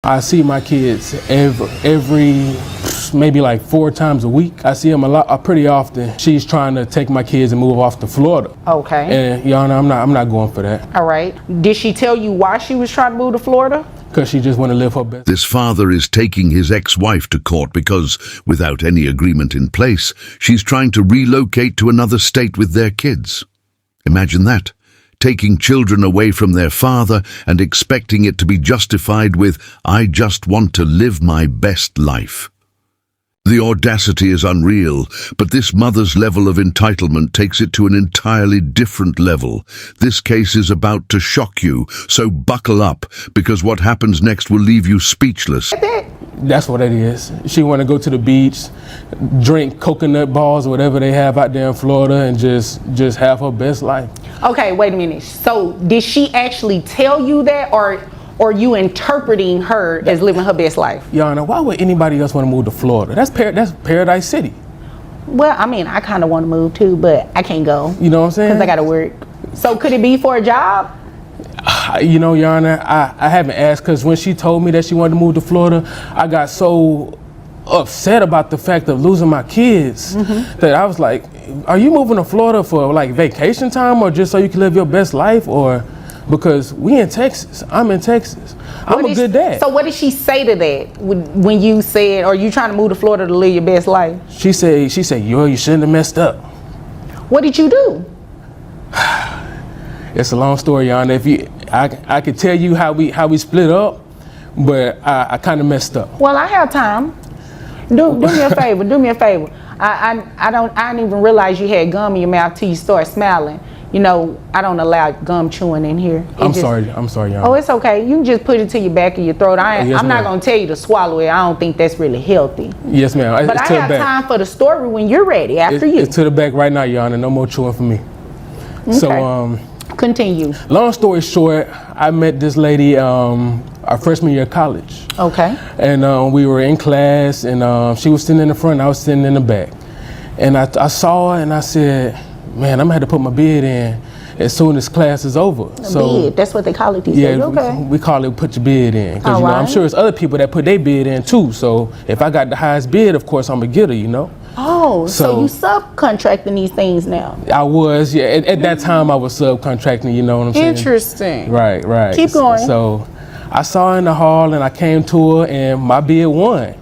I see my kids every maybe like 4 times a week. I see them pretty often. She's trying to take my kids and move off to Florida. Okay. And Your Honor, I'm not going for that. All right. Did she tell you why she was trying to move to Florida? Because she just want to live her best. This father is taking his ex-wife to court because, without any agreement in place, she's trying to relocate to another state with their kids. Imagine that. Taking children away from their father and expecting it to be justified with, "I just want to live my best life." The audacity is unreal, but this mother's level of entitlement takes it to an entirely different level. This case is about to shock you, so buckle up, because what happens next will leave you speechless. That's what it is. She want to go to the beach, drink coconut balls or whatever they have out there in Florida, and just have her best life. Okay, wait a minute. So did she actually tell you that, or you interpreting her as living her best life? Your Honor, why would anybody else want to move to Florida? That's Paradise City. Well, I mean, I kind of want to move too, but I can't go. You know what I'm saying? Because I got to work. So could it be for a job? You know, Your Honor, I haven't asked, because when she told me that she wanted to move to Florida, I got so upset about the fact of losing my kids that I was like, are you moving to Florida for like vacation time, or just so you can live your best life, or because we in Texas? I'm in Texas. I'm a good dad. So what did she say to that when you said, are you trying to move to Florida to live your best life? She said, yo, you shouldn't have messed up. What did you do? It's a long story, Your Honor. I could tell you how we split up, but I kind of messed up. Well, I have time. Do me a favor. Do me a favor. I didn't even realize you had gum in your mouth till you start smiling. You know, I don't allow gum chewing in here. I'm sorry, Your Honor. Oh, it's okay. You can just put it to your back of your throat. Yes, I'm not going to tell you to swallow it. I don't think that's really healthy. Yes, ma'am. But I have time for the story when you're ready, after you. It's to the back right now, Your Honor. No more chewing for me. Okay. So, continue. Long story short, I met this lady our freshman year of college. Okay. And we were in class, and she was sitting in the front, I was sitting in the back. And I saw her, and I said, man, I'm gonna have to put my bid in as soon as class is over. Bid, that's what they call it these days. Okay. We call it put your bid in. Because All right. I'm sure it's other people that put their bid in too. So if I got the highest bid, of course I'm a getter, you know. Oh, so you subcontracting these things now? I was, yeah. At that time I was subcontracting, you know what I'm saying? Interesting. Right. Keep going. So I saw her in the hall, and I came to her, and my bid won.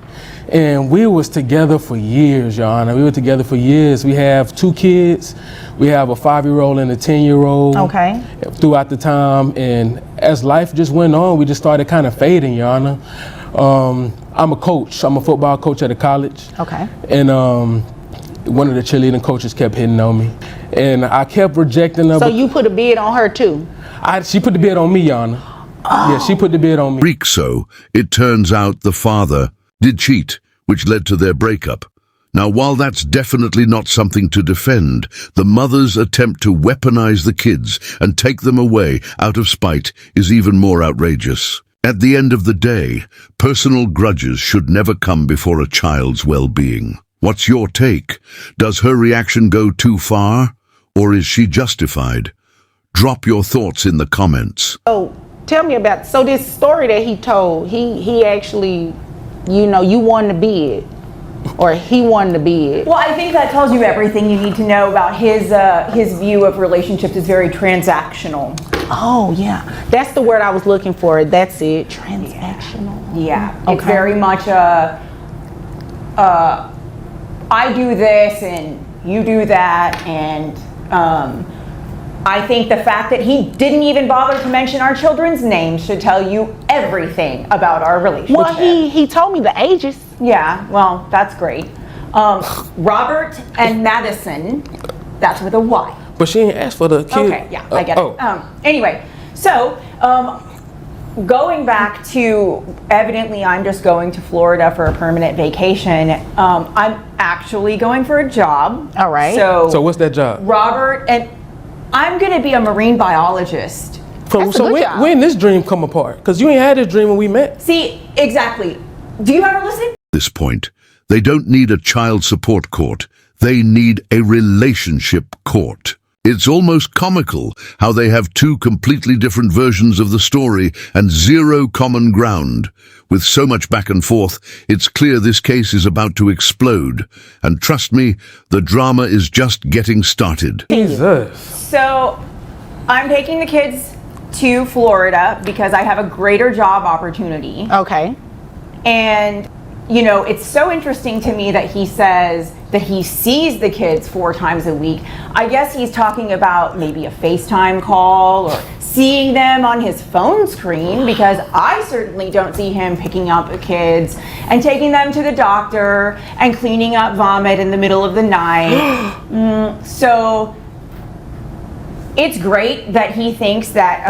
And we was together for years, Your Honor. We were together for years. We have 2 kids. We have a 5-year-old and a 10-year-old. Okay. Throughout the time, and as life just went on, we just started kind of fading, Your Honor. I'm a coach. I'm a football coach at a college. Okay. And one of the cheerleading coaches kept hitting on me, and I kept rejecting her. So you put a bid on her too? She put the bid on me, Your Honor. Oh. Yeah, she put the bid on me. Freak, so it turns out the father did cheat, which led to their breakup. Now, while that's definitely not something to defend, the mother's attempt to weaponize the kids and take them away out of spite is even more outrageous. At the end of the day, personal grudges should never come before a child's well-being. What's your take? Does her reaction go too far, or is she justified? Drop your thoughts in the comments. Oh, tell me about, so this story that he told, he actually, you know, you won the bid, or he won the bid. Well, I think that tells you everything you need to know about his view of relationships is very transactional. Oh yeah, that's the word I was looking for. That's it, transactional. Yeah, Okay. it's very much I do this and you do that, and I think the fact that he didn't even bother to mention our children's names should tell you everything about our relationship. Well, he told me the ages. Yeah, well, that's great. Robert and Madison, that's with a Y. But she didn't ask for the kid. Okay, yeah, I get it. Anyway, so going back to, evidently I'm just going to Florida for a permanent vacation. I'm actually going for a job. All right. So what's that job? Robert, and I'm going to be a marine biologist. That's a good job. When this dream come apart? Because you ain't had this dream when we met. See, exactly. Do you ever listen? At this point, they don't need a child support court. They need a relationship court. It's almost comical how they have two completely different versions of the story and zero common ground. With so much back and forth, it's clear this case is about to explode. And trust me, the drama is just getting started. Jesus. So I'm taking the kids to Florida because I have a greater job opportunity. Okay. And, you know, it's so interesting to me that he says that he sees the kids 4 times a week. I guess he's talking about maybe a FaceTime call or seeing them on his phone screen, because I certainly don't see him picking up the kids and taking them to the doctor and cleaning up vomit in the middle of the night. So it's great that he thinks that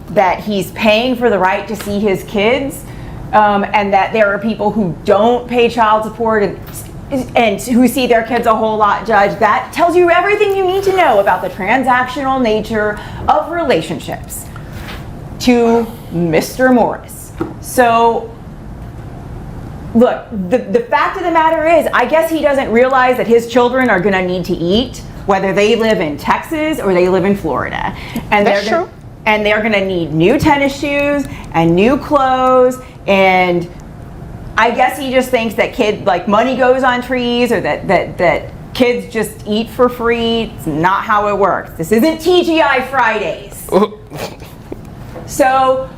that he's paying for the right to see his kids, and that there are people who don't pay child support and who see their kids a whole lot. Judge, that tells you everything you need to know about the transactional nature of relationships to Mr. Morris. So look, the fact of the matter is, I guess he doesn't realize that his children are going to need to eat, whether they live in Texas or they live in Florida. And that's true. And they're going to need new tennis shoes and new clothes. And I guess he just thinks that money goes on trees, or that kids just eat for free. It's not how it works. This isn't TGI Fridays. So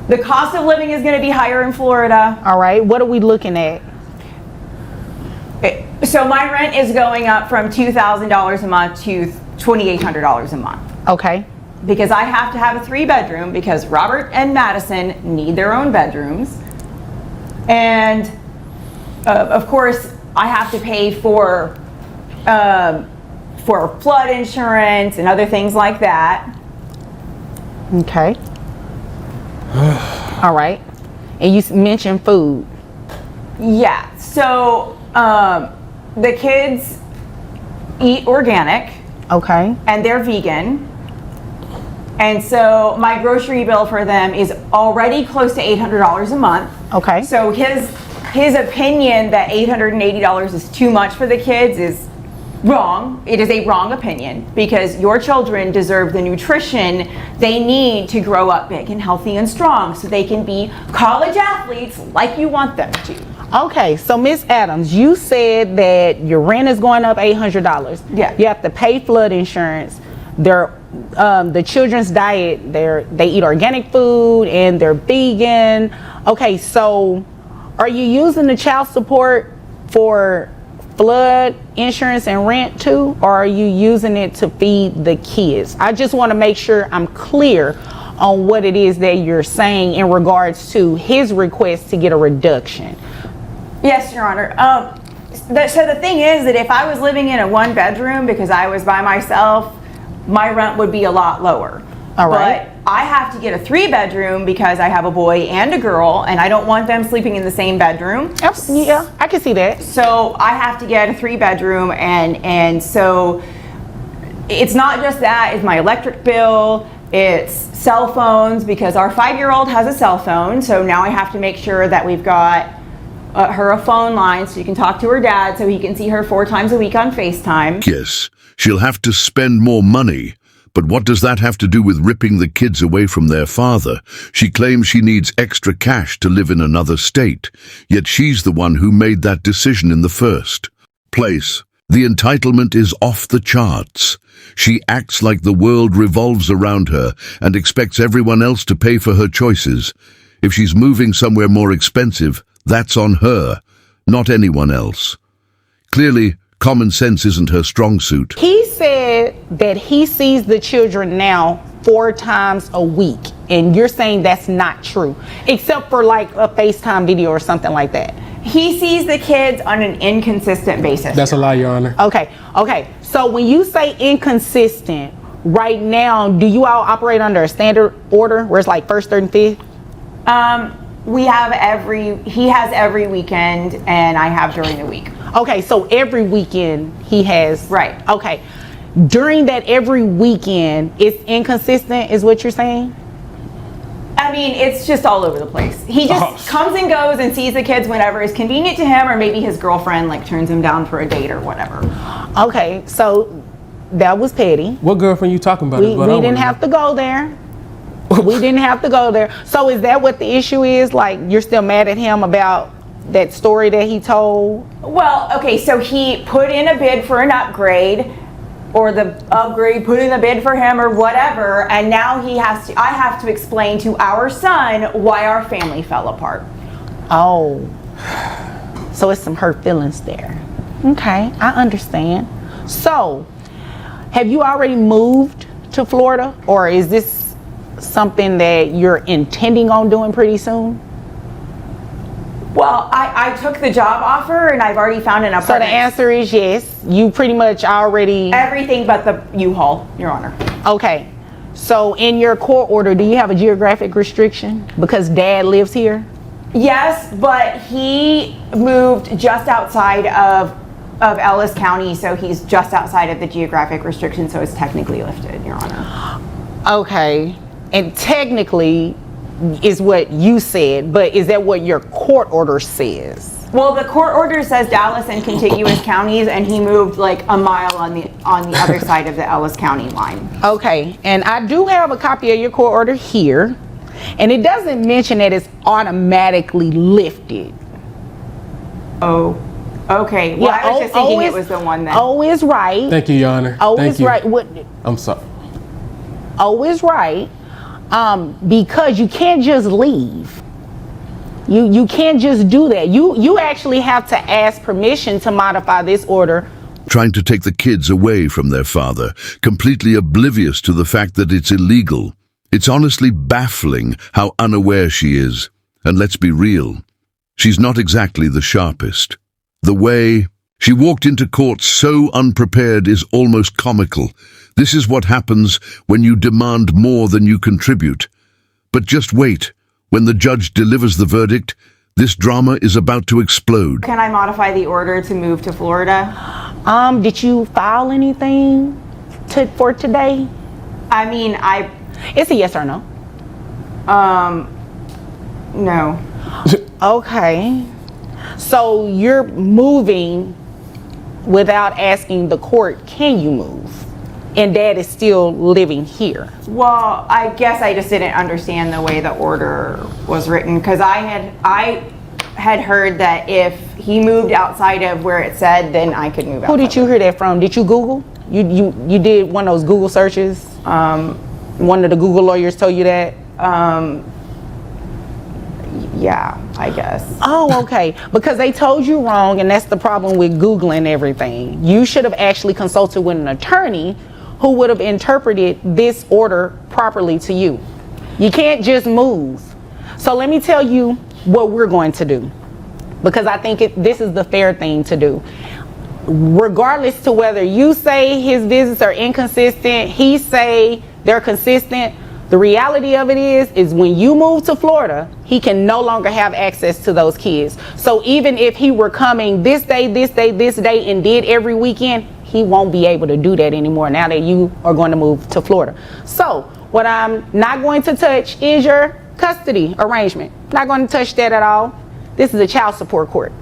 the cost of living is going to be higher in Florida. All right. What are we looking at? So my rent is going up from $2,000 a month to $2,800 a month. Okay. Because I have to have a 3-bedroom, because Robert and Madison need their own bedrooms. And of course, I have to pay for flood insurance and other things like that. Okay. All right. And you mentioned food. Yeah. So the kids eat organic. Okay. And they're vegan. And so my grocery bill for them is already close to $800 a month. Okay. So his opinion that $880 is too much for the kids is wrong. It is a wrong opinion, because your children deserve the nutrition they need to grow up big and healthy and strong, so they can be college athletes like you want them to. Okay, so Miss Adams, you said that your rent is going up $800. Yeah. You have to pay flood insurance. The children's diet, they eat organic food and they're vegan. Okay, so are you using the child support for flood insurance and rent too, or are you using it to feed the kids? I just want to make sure I'm clear on what it is that you're saying in regards to his request to get a reduction. Yes, Your Honor. So the thing is that if I was living in a 1-bedroom because I was by myself, my rent would be a lot lower. All right. But I have to get a 3-bedroom because I have a boy and a girl, and I don't want them sleeping in the same bedroom. Yeah, I can see that. So I have to get a 3-bedroom, and so it's not just that, it's my electric bill, it's cell phones, because our 5-year-old has a cell phone, so now I have to make sure that we've got her a phone line so she can talk to her dad, so he can see her 4 times a week on FaceTime. Yes, she'll have to spend more money. But what does that have to do with ripping the kids away from their father? She claims she needs extra cash to live in another state, yet she's the one who made that decision in the first place. The entitlement is off the charts. She acts like the world revolves around her and expects everyone else to pay for her choices. If she's moving somewhere more expensive, that's on her, not anyone else. Clearly, common sense isn't her strong suit. He said that he sees the children now 4 times a week, and you're saying that's not true, except for like a FaceTime video or something like that. He sees the kids on an inconsistent basis. That's a lie, Your Honor. Okay. So when you say inconsistent, right now, do you all operate under a standard order where it's like first, third, and fifth? He has every weekend, and I have during the week. Okay, so every weekend he has. Right. Okay. During that every weekend, it's inconsistent, is what you're saying? I mean, it's just all over the place. He just comes and goes and sees the kids whenever is convenient to him, or maybe his girlfriend like turns him down for a date or whatever. Okay, so that was petty. What girlfriend you talking about? We didn't have to go there. We didn't have to go there. So is that what the issue is? Like, you're still mad at him about that story that he told? Well, okay, so he put in a bid for an upgrade, or the upgrade put in a bid for him, or whatever, and now I have to explain to our son why our family fell apart. Oh, so it's some hurt feelings there. Okay, I understand. So, have you already moved to Florida, or is this something that you're intending on doing pretty soon? Well, I took the job offer and I've already found an apartment. So the answer is yes. You pretty much already... Everything but the U-Haul, Your Honor. Okay. So in your court order, do you have a geographic restriction because Dad lives here? Yes, but he moved just outside of Ellis County, so he's just outside of the geographic restriction, so it's technically lifted, Your Honor. Okay. And technically is what you said, but is that what your court order says? Well, the court order says Dallas and contiguous counties, and he moved like a mile on the other side of the Ellis County line. Okay, and I do have a copy of your court order here, and it doesn't mention that it's automatically lifted. Oh, okay. Well, I was just thinking it was the one that... O is right. Thank you, Your Honor. O Thank is you. right. What? I'm sorry. O is right. Because you can't just leave. You can't just do that. You actually have to ask permission to modify this order. Trying to take the kids away from their father, completely oblivious to the fact that it's illegal. It's honestly baffling how unaware she is. And let's be real, she's not exactly the sharpest. The way she walked into court so unprepared is almost comical. This is what happens when you demand more than you contribute. But just wait. When the judge delivers the verdict, this drama is about to explode. Can I modify the order to move to Florida? Did you file anything for today? I mean, It's a yes or no. No. Okay. So you're moving without asking the court, can you move? And Dad is still living here. Well, I guess I just didn't understand the way the order was written, because I had heard that if he moved outside of where it said, then I could move out. Who did you hear that from? Did you Google? You did one of those Google searches? One of the Google lawyers told you that? Yeah, I guess. Oh, okay. Because they told you wrong, and that's the problem with Googling everything. You should have actually consulted with an attorney who would have interpreted this order properly to you. You can't just move. So let me tell you what we're going to do, because I think this is the fair thing to do. Regardless to whether you say his visits are inconsistent, he say they're consistent, the reality of it is when you move to Florida, he can no longer have access to those kids. So even if he were coming this day, and did every weekend, he won't be able to do that anymore now that you are going to move to Florida. So what I'm not going to touch is your custody arrangement. Not going to touch that at all. This is a child support court.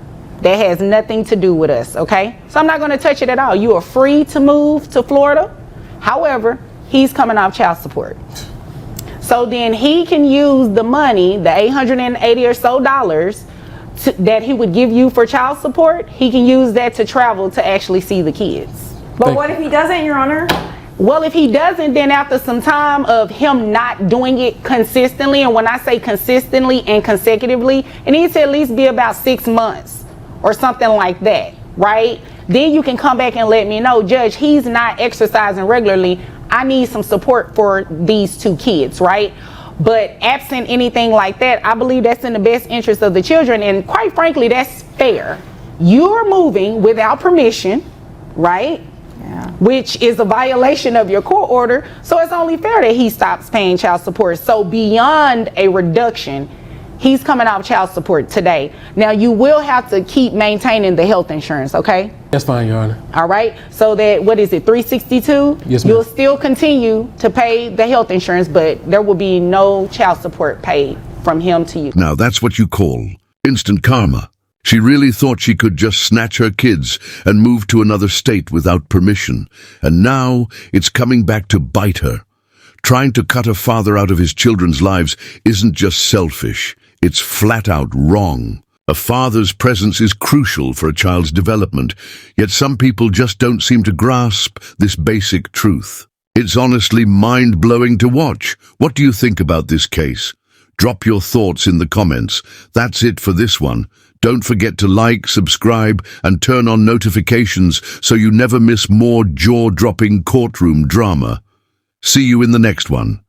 That has nothing to do with us, okay? So I'm not going to touch it at all. You are free to move to Florida. However, he's coming off child support. So then he can use the money, the $880 or so that he would give you for child support. He can use that to travel to actually see the kids. But what if he doesn't, Your Honor? Well, if he doesn't, then after some time of him not doing it consistently, and when I say consistently and consecutively, it needs to at least be about 6 months or something like that, right? Then you can come back and let me know, Judge, he's not exercising regularly. I need some support for these 2 kids, right? But absent anything like that, I believe that's in the best interest of the children. And quite frankly, that's fair. You're moving without permission, right? Yeah. Which is a violation of your court order. So it's only fair that he stops paying child support. So beyond a reduction, he's coming off child support today. Now you will have to keep maintaining the health insurance, okay? That's fine, Your Honor. All right, so that, what is it, $362? Yes, ma'am. You'll still continue to pay the health insurance, but there will be no child support paid from him to you. Now that's what you call instant karma. She really thought she could just snatch her kids and move to another state without permission, and now it's coming back to bite her. Trying to cut a father out of his children's lives isn't just selfish, it's flat out wrong. A father's presence is crucial for a child's development, yet some people just don't seem to grasp this basic truth. It's honestly mind-blowing to watch. What do you think about this case? Drop your thoughts in the comments. That's it for this one. Don't forget to like, subscribe, and turn on notifications so you never miss more jaw-dropping courtroom drama. See you in the next one.